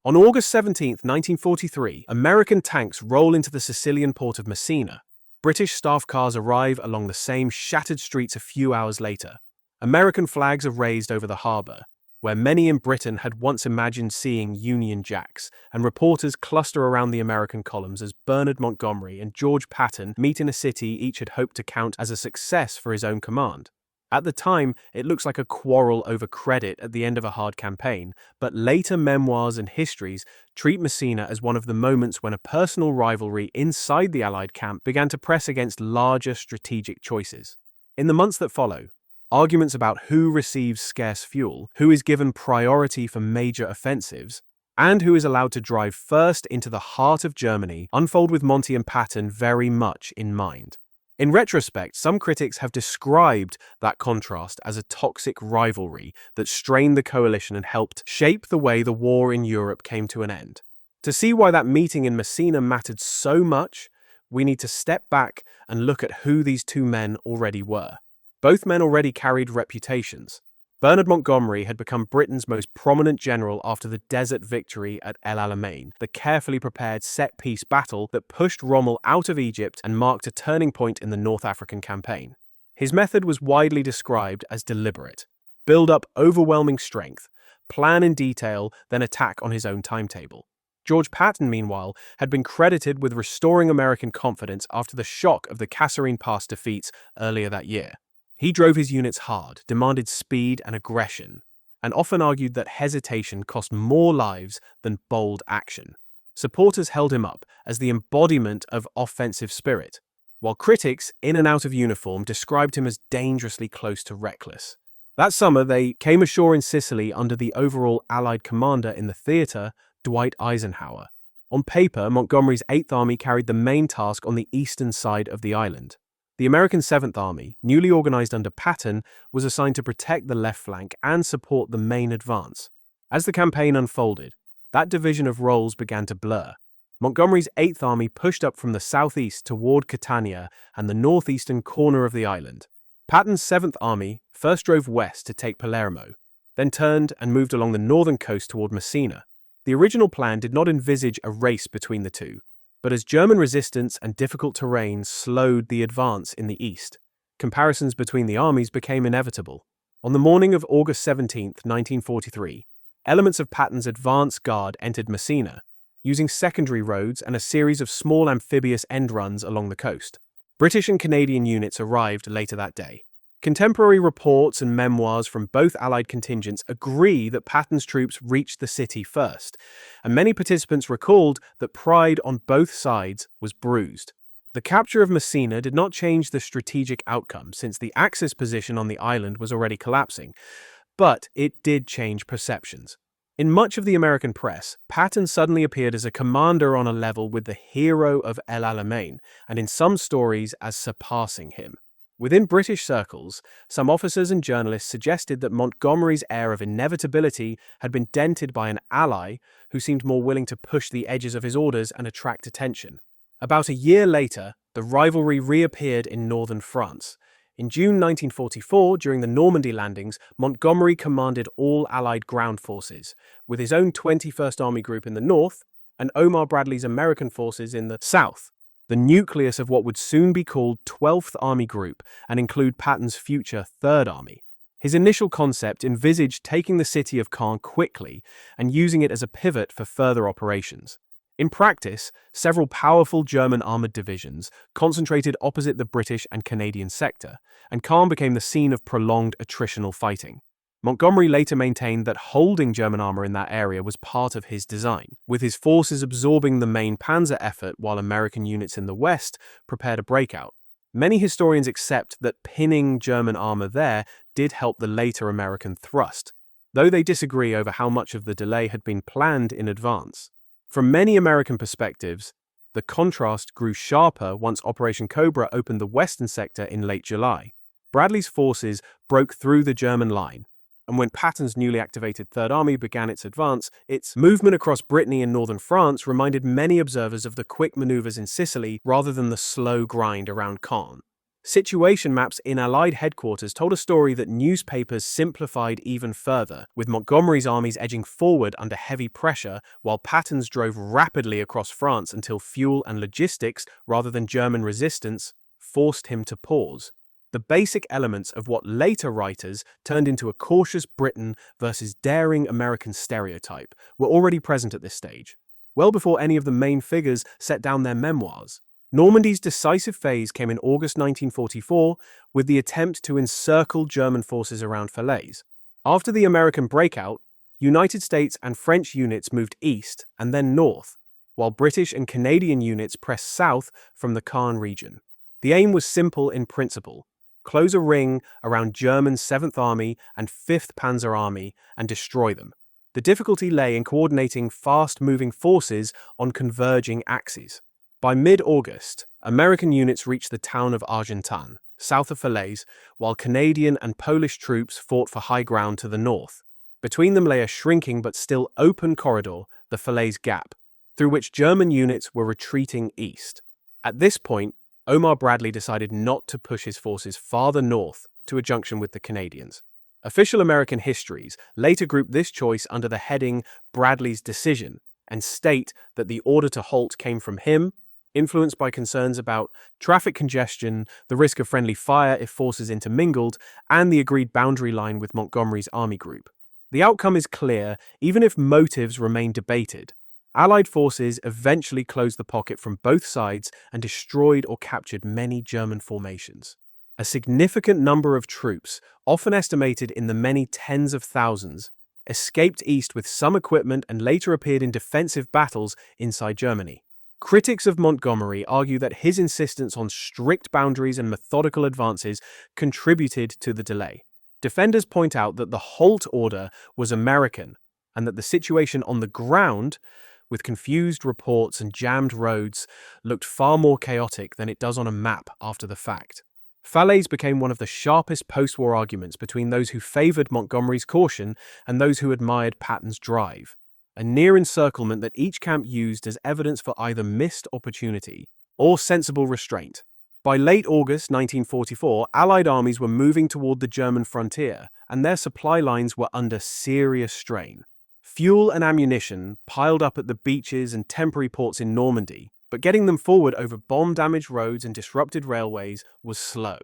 On August 17, 1943, American tanks roll into the Sicilian port of Messina. British staff cars arrive along the same shattered streets a few hours later. American flags are raised over the harbor, where many in Britain had once imagined seeing Union Jacks, and reporters cluster around the American columns as Bernard Montgomery and George Patton meet in a city each had hoped to count as a success for his own command. At the time, it looks like a quarrel over credit at the end of a hard campaign, but later memoirs and histories treat Messina as one of the moments when a personal rivalry inside the Allied camp began to press against larger strategic choices. In the months that follow, arguments about who receives scarce fuel, who is given priority for major offensives, and who is allowed to drive first into the heart of Germany unfold with Monty and Patton very much in mind. In retrospect, some critics have described that contrast as a toxic rivalry that strained the coalition and helped shape the way the war in Europe came to an end. To see why that meeting in Messina mattered so much, we need to step back and look at who these two men already were. Both men already carried reputations. Bernard Montgomery had become Britain's most prominent general after the desert victory at El Alamein, the carefully prepared set-piece battle that pushed Rommel out of Egypt and marked a turning point in the North African campaign. His method was widely described as deliberate. Build up overwhelming strength, plan in detail, then attack on his own timetable. George Patton, meanwhile, had been credited with restoring American confidence after the shock of the Kasserine Pass defeats earlier that year. He drove his units hard, demanded speed and aggression, and often argued that hesitation cost more lives than bold action. Supporters held him up as the embodiment of offensive spirit, while critics, in and out of uniform, described him as dangerously close to reckless. That summer, they came ashore in Sicily under the overall Allied commander in the theater, Dwight Eisenhower. On paper, Montgomery's 8th Army carried the main task on the eastern side of the island. The American 7th Army, newly organized under Patton, was assigned to protect the left flank and support the main advance. As the campaign unfolded, that division of roles began to blur. Montgomery's 8th Army pushed up from the southeast toward Catania and the northeastern corner of the island. Patton's 7th Army first drove west to take Palermo, then turned and moved along the northern coast toward Messina. The original plan did not envisage a race between the two, but as German resistance and difficult terrain slowed the advance in the east, comparisons between the armies became inevitable. On the morning of August 17, 1943, elements of Patton's advance guard entered Messina, using secondary roads and a series of small amphibious end runs along the coast. British and Canadian units arrived later that day. Contemporary reports and memoirs from both Allied contingents agree that Patton's troops reached the city first, and many participants recalled that pride on both sides was bruised. The capture of Messina did not change the strategic outcome since the Axis position on the island was already collapsing, but it did change perceptions. In much of the American press, Patton suddenly appeared as a commander on a level with the hero of El Alamein, and in some stories as surpassing him. Within British circles, some officers and journalists suggested that Montgomery's air of inevitability had been dented by an ally who seemed more willing to push the edges of his orders and attract attention. About a year later, the rivalry reappeared in northern France. In June 1944, during the Normandy landings, Montgomery commanded all Allied ground forces, with his own 21st Army Group in the north and Omar Bradley's American forces in the south, the nucleus of what would soon be called 12th Army Group and include Patton's future 3rd Army. His initial concept envisaged taking the city of Caen quickly and using it as a pivot for further operations. In practice, several powerful German armoured divisions concentrated opposite the British and Canadian sector, and Caen became the scene of prolonged attritional fighting. Montgomery later maintained that holding German armour in that area was part of his design, with his forces absorbing the main panzer effort while American units in the west prepared a breakout. Many historians accept that pinning German armour there did help the later American thrust, though they disagree over how much of the delay had been planned in advance. From many American perspectives, the contrast grew sharper once Operation Cobra opened the western sector in late July. Bradley's forces broke through the German line, and when Patton's newly activated Third Army began its advance, its movement across Brittany and northern France reminded many observers of the quick maneuvers in Sicily rather than the slow grind around Caen. Situation maps in Allied headquarters told a story that newspapers simplified even further, with Montgomery's armies edging forward under heavy pressure, while Patton's drove rapidly across France until fuel and logistics, rather than German resistance, forced him to pause. The basic elements of what later writers turned into a cautious Britain versus daring American stereotype were already present at this stage, well before any of the main figures set down their memoirs. Normandy's decisive phase came in August 1944 with the attempt to encircle German forces around Falaise. After the American breakout, United States and French units moved east and then north, while British and Canadian units pressed south from the Caen region. The aim was simple in principle: close a ring around German 7th Army and 5th Panzer Army and destroy them. The difficulty lay in coordinating fast-moving forces on converging axes. By mid-August, American units reached the town of Argentan, south of Falaise, while Canadian and Polish troops fought for high ground to the north. Between them lay a shrinking but still open corridor, the Falaise Gap, through which German units were retreating east. At this point, Omar Bradley decided not to push his forces farther north to a junction with the Canadians. Official American histories later grouped this choice under the heading Bradley's decision and state that the order to halt came from him, influenced by concerns about traffic congestion, the risk of friendly fire if forces intermingled, and the agreed boundary line with Montgomery's army group. The outcome is clear, even if motives remain debated. Allied forces eventually closed the pocket from both sides and destroyed or captured many German formations. A significant number of troops, often estimated in the many tens of thousands, escaped east with some equipment and later appeared in defensive battles inside Germany. Critics of Montgomery argue that his insistence on strict boundaries and methodical advances contributed to the delay. Defenders point out that the halt order was American and that the situation on the ground, with confused reports and jammed roads, looked far more chaotic than it does on a map after the fact. Falaise became one of the sharpest post-war arguments between those who favored Montgomery's caution and those who admired Patton's drive, a near encirclement that each camp used as evidence for either missed opportunity or sensible restraint. By late August 1944, Allied armies were moving toward the German frontier, and their supply lines were under serious strain. Fuel and ammunition piled up at the beaches and temporary ports in Normandy, but getting them forward over bomb-damaged roads and disrupted railways was slow.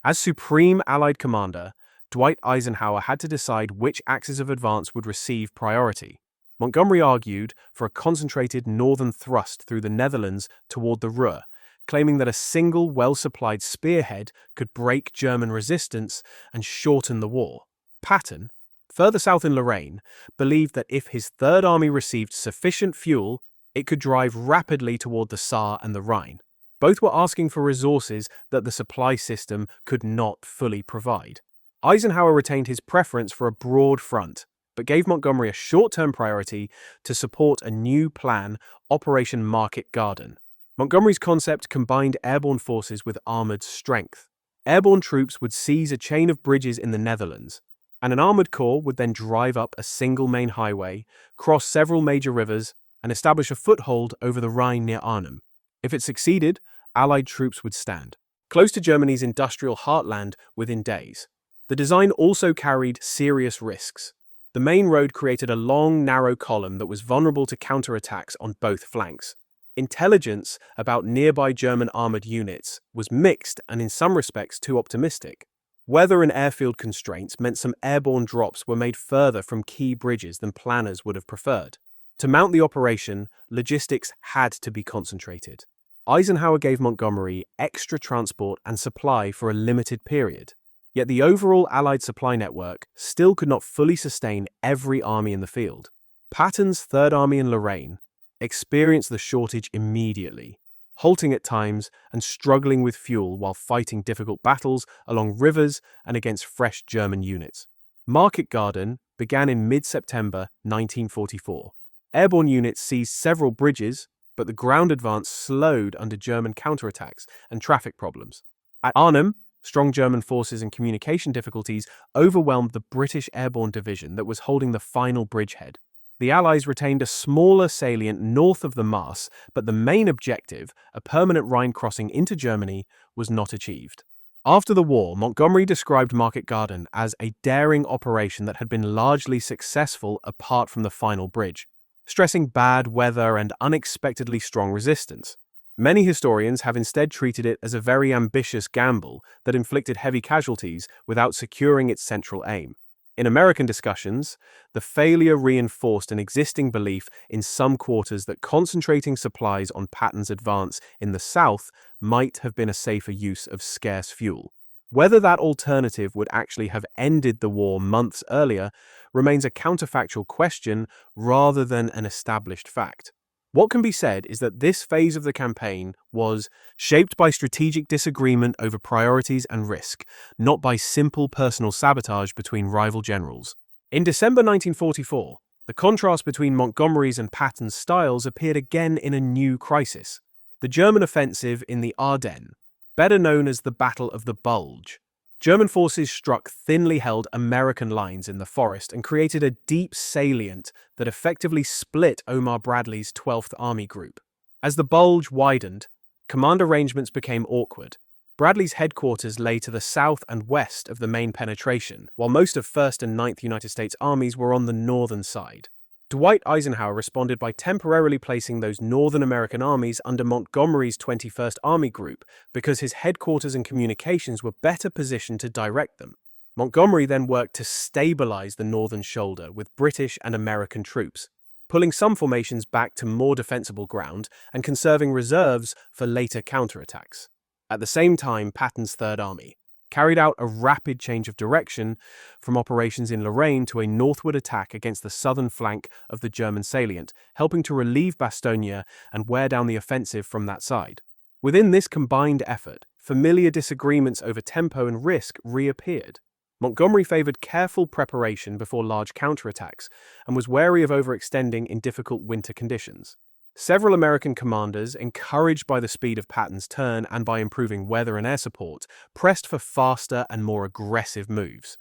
As supreme Allied commander, Dwight Eisenhower had to decide which axis of advance would receive priority. Montgomery argued for a concentrated northern thrust through the Netherlands toward the Ruhr, claiming that a single well-supplied spearhead could break German resistance and shorten the war. Patton, further south in Lorraine, believed that if his Third Army received sufficient fuel, it could drive rapidly toward the Saar and the Rhine. Both were asking for resources that the supply system could not fully provide. Eisenhower retained his preference for a broad front, but gave Montgomery a short-term priority to support a new plan, Operation Market Garden. Montgomery's concept combined airborne forces with armored strength. Airborne troops would seize a chain of bridges in the Netherlands, and an armored corps would then drive up a single main highway, cross several major rivers, and establish a foothold over the Rhine near Arnhem. If it succeeded, Allied troops would stand close to Germany's industrial heartland within days. The design also carried serious risks. The main road created a long, narrow column that was vulnerable to counterattacks on both flanks. Intelligence about nearby German armored units was mixed and in some respects too optimistic. Weather and airfield constraints meant some airborne drops were made further from key bridges than planners would have preferred. To mount the operation, logistics had to be concentrated. Eisenhower gave Montgomery extra transport and supply for a limited period. Yet the overall Allied supply network still could not fully sustain every army in the field. Patton's Third Army in Lorraine experienced the shortage immediately, halting at times and struggling with fuel while fighting difficult battles along rivers and against fresh German units. Market Garden began in mid-September 1944. Airborne units seized several bridges, but the ground advance slowed under German counterattacks and traffic problems. At Arnhem, strong German forces and communication difficulties overwhelmed the British Airborne Division that was holding the final bridgehead. The Allies retained a smaller salient north of the Maas, but the main objective, a permanent Rhine crossing into Germany, was not achieved. After the war, Montgomery described Market Garden as a daring operation that had been largely successful apart from the final bridge, stressing bad weather and unexpectedly strong resistance. Many historians have instead treated it as a very ambitious gamble that inflicted heavy casualties without securing its central aim. In American discussions, the failure reinforced an existing belief in some quarters that concentrating supplies on Patton's advance in the South might have been a safer use of scarce fuel. Whether that alternative would actually have ended the war months earlier remains a counterfactual question rather than an established fact. What can be said is that this phase of the campaign was shaped by strategic disagreement over priorities and risk, not by simple personal sabotage between rival generals. In December 1944, the contrast between Montgomery's and Patton's styles appeared again in a new crisis: the German offensive in the Ardennes, better known as the Battle of the Bulge. German forces struck thinly held American lines in the forest and created a deep salient that effectively split Omar Bradley's 12th Army Group. As the Bulge widened, command arrangements became awkward. Bradley's headquarters lay to the south and west of the main penetration, while most of 1st and 9th United States armies were on the northern side. Dwight Eisenhower responded by temporarily placing those Northern American armies under Montgomery's 21st Army Group because his headquarters and communications were better positioned to direct them. Montgomery then worked to stabilize the northern shoulder with British and American troops, pulling some formations back to more defensible ground and conserving reserves for later counterattacks. At the same time, Patton's Third Army carried out a rapid change of direction from operations in Lorraine to a northward attack against the southern flank of the German salient, helping to relieve Bastogne and wear down the offensive from that side. Within this combined effort, familiar disagreements over tempo and risk reappeared. Montgomery favored careful preparation before large counterattacks and was wary of overextending in difficult winter conditions. Several American commanders, encouraged by the speed of Patton's turn and by improving weather and air support, pressed for faster and more aggressive moves.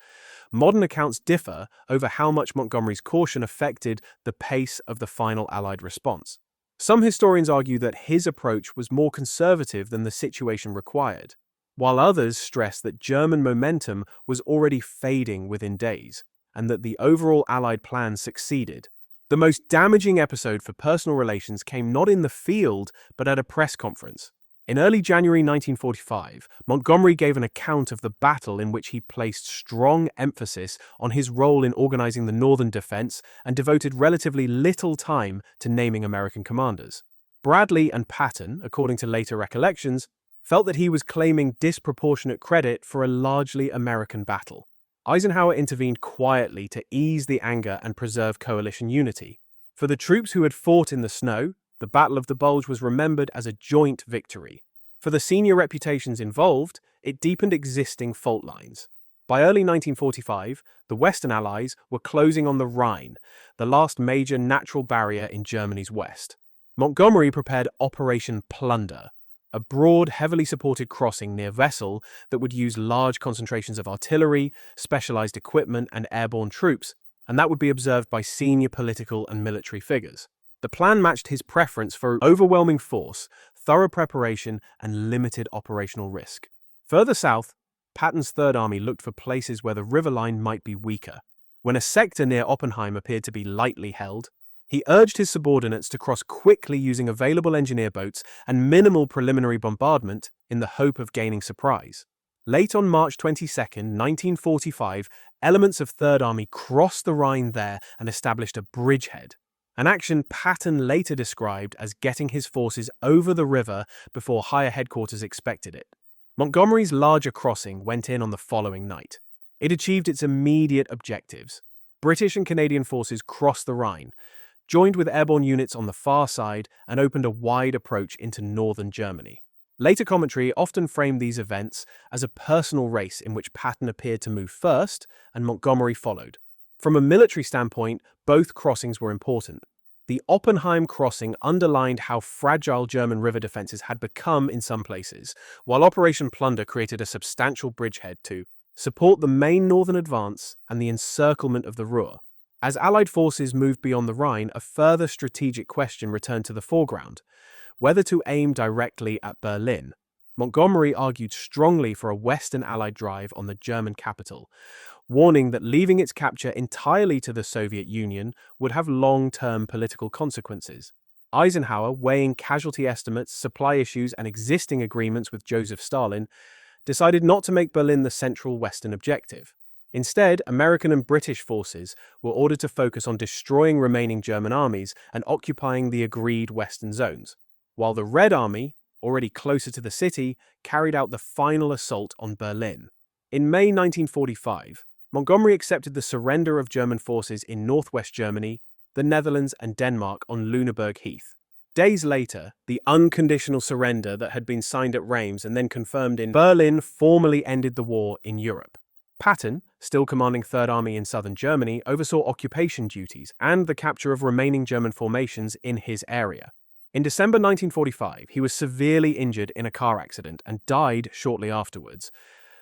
Modern accounts differ over how much Montgomery's caution affected the pace of the final Allied response. Some historians argue that his approach was more conservative than the situation required, while others stress that German momentum was already fading within days, and that the overall Allied plan succeeded. The most damaging episode for personal relations came not in the field, but at a press conference. In early January 1945, Montgomery gave an account of the battle in which he placed strong emphasis on his role in organizing the northern defense and devoted relatively little time to naming American commanders. Bradley and Patton, according to later recollections, felt that he was claiming disproportionate credit for a largely American battle. Eisenhower intervened quietly to ease the anger and preserve coalition unity. For the troops who had fought in the snow, the Battle of the Bulge was remembered as a joint victory. For the senior reputations involved, it deepened existing fault lines. By early 1945, the Western Allies were closing on the Rhine, the last major natural barrier in Germany's west. Montgomery prepared Operation Plunder, a broad, heavily supported crossing near Wesel that would use large concentrations of artillery, specialized equipment, and airborne troops, and that would be observed by senior political and military figures. The plan matched his preference for overwhelming force, thorough preparation, and limited operational risk. Further south, Patton's Third Army looked for places where the river line might be weaker. When a sector near Oppenheim appeared to be lightly held, he urged his subordinates to cross quickly using available engineer boats and minimal preliminary bombardment in the hope of gaining surprise. Late on March 22, 1945, elements of Third Army crossed the Rhine there and established a bridgehead, an action Patton later described as getting his forces over the river before higher headquarters expected it. Montgomery's larger crossing went in on the following night. It achieved its immediate objectives. British and Canadian forces crossed the Rhine, joined with airborne units on the far side, and opened a wide approach into northern Germany. Later commentary often framed these events as a personal race in which Patton appeared to move first and Montgomery followed. From a military standpoint, both crossings were important. The Oppenheim crossing underlined how fragile German river defenses had become in some places, while Operation Plunder created a substantial bridgehead to support the main northern advance and the encirclement of the Ruhr. As Allied forces moved beyond the Rhine, a further strategic question returned to the foreground: whether to aim directly at Berlin. Montgomery argued strongly for a Western Allied drive on the German capital, warning that leaving its capture entirely to the Soviet Union would have long-term political consequences. Eisenhower, weighing casualty estimates, supply issues, and existing agreements with Joseph Stalin, decided not to make Berlin the central Western objective. Instead, American and British forces were ordered to focus on destroying remaining German armies and occupying the agreed Western zones, while the Red Army, already closer to the city, carried out the final assault on Berlin. In May 1945, Montgomery accepted the surrender of German forces in northwest Germany, the Netherlands, and Denmark on Lüneburg Heath. Days later, the unconditional surrender that had been signed at Reims and then confirmed in Berlin formally ended the war in Europe. Patton, still commanding Third Army in southern Germany, oversaw occupation duties and the capture of remaining German formations in his area. In December 1945, he was severely injured in a car accident and died shortly afterwards,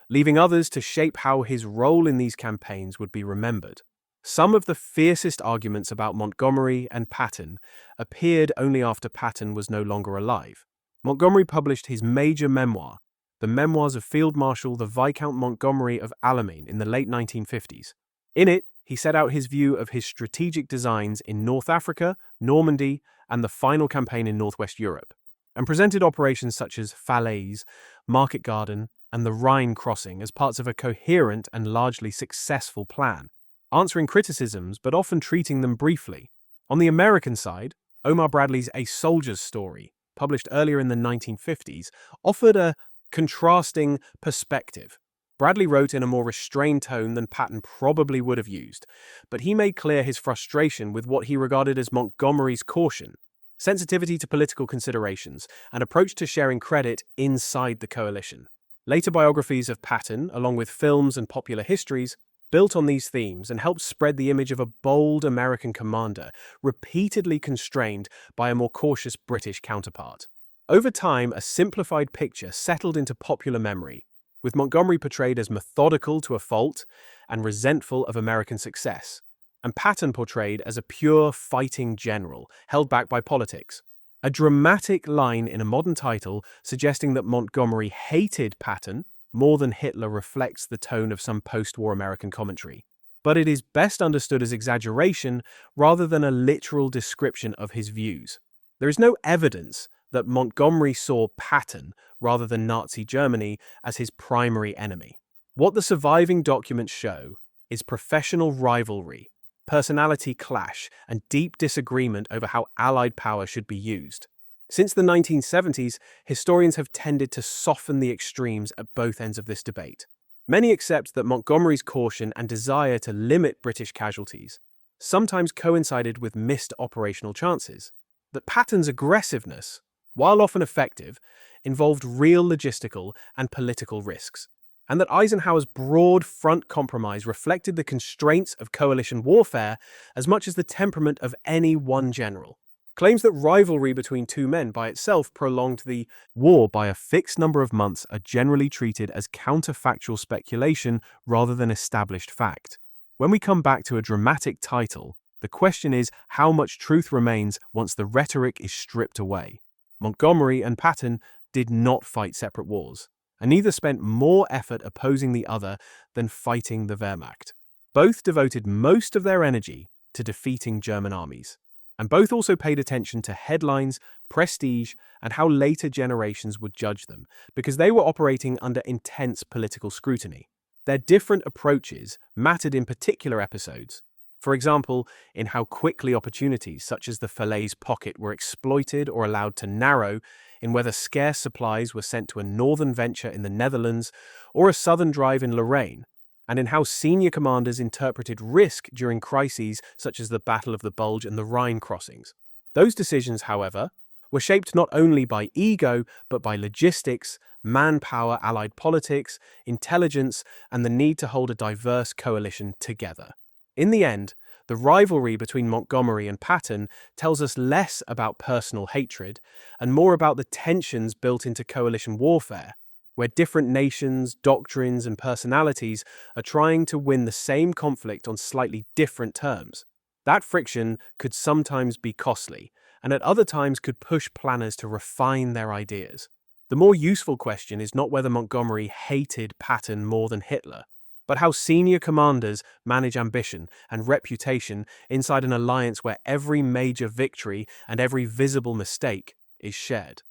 leaving others to shape how his role in these campaigns would be remembered. Some of the fiercest arguments about Montgomery and Patton appeared only after Patton was no longer alive. Montgomery published his major memoir, the Memoirs of Field Marshal the Viscount Montgomery of Alamein, in the late 1950s. In it, he set out his view of his strategic designs in North Africa, Normandy, and the final campaign in Northwest Europe, and presented operations such as Falaise, Market Garden, and the Rhine crossing as parts of a coherent and largely successful plan, answering criticisms but often treating them briefly. On the American side, Omar Bradley's A Soldier's Story, published earlier in the 1950s, offered a contrasting perspective. Bradley wrote in a more restrained tone than Patton probably would have used, but he made clear his frustration with what he regarded as Montgomery's caution, sensitivity to political considerations, and approach to sharing credit inside the coalition. Later biographies of Patton, along with films and popular histories, built on these themes and helped spread the image of a bold American commander, repeatedly constrained by a more cautious British counterpart. Over time, a simplified picture settled into popular memory, with Montgomery portrayed as methodical to a fault and resentful of American success, and Patton portrayed as a pure fighting general held back by politics. A dramatic line in a modern title suggesting that Montgomery hated Patton more than Hitler reflects the tone of some post-war American commentary. But it is best understood as exaggeration rather than a literal description of his views. There is no evidence that Montgomery saw Patton, rather than Nazi Germany, as his primary enemy. What the surviving documents show is professional rivalry, personality clash, and deep disagreement over how Allied power should be used. Since the 1970s, historians have tended to soften the extremes at both ends of this debate. Many accept that Montgomery's caution and desire to limit British casualties sometimes coincided with missed operational chances, that Patton's aggressiveness, while often effective, involved real logistical and political risks, and that Eisenhower's broad front compromise reflected the constraints of coalition warfare as much as the temperament of any one general. Claims that rivalry between two men by itself prolonged the war by a fixed number of months are generally treated as counterfactual speculation rather than established fact. When we come back to a dramatic title, the question is how much truth remains once the rhetoric is stripped away. Montgomery and Patton did not fight separate wars, and neither spent more effort opposing the other than fighting the Wehrmacht. Both devoted most of their energy to defeating German armies, and both also paid attention to headlines, prestige, and how later generations would judge them, because they were operating under intense political scrutiny. Their different approaches mattered in particular episodes. For example, in how quickly opportunities such as the Falaise pocket were exploited or allowed to narrow, in whether scarce supplies were sent to a northern venture in the Netherlands or a southern drive in Lorraine, and in how senior commanders interpreted risk during crises such as the Battle of the Bulge and the Rhine crossings. Those decisions, however, were shaped not only by ego, but by logistics, manpower, allied politics, intelligence, and the need to hold a diverse coalition together. In the end, the rivalry between Montgomery and Patton tells us less about personal hatred and more about the tensions built into coalition warfare, where different nations, doctrines, and personalities are trying to win the same conflict on slightly different terms. That friction could sometimes be costly, and at other times could push planners to refine their ideas. The more useful question is not whether Montgomery hated Patton more than Hitler, but how senior commanders manage ambition and reputation inside an alliance where every major victory and every visible mistake is shared.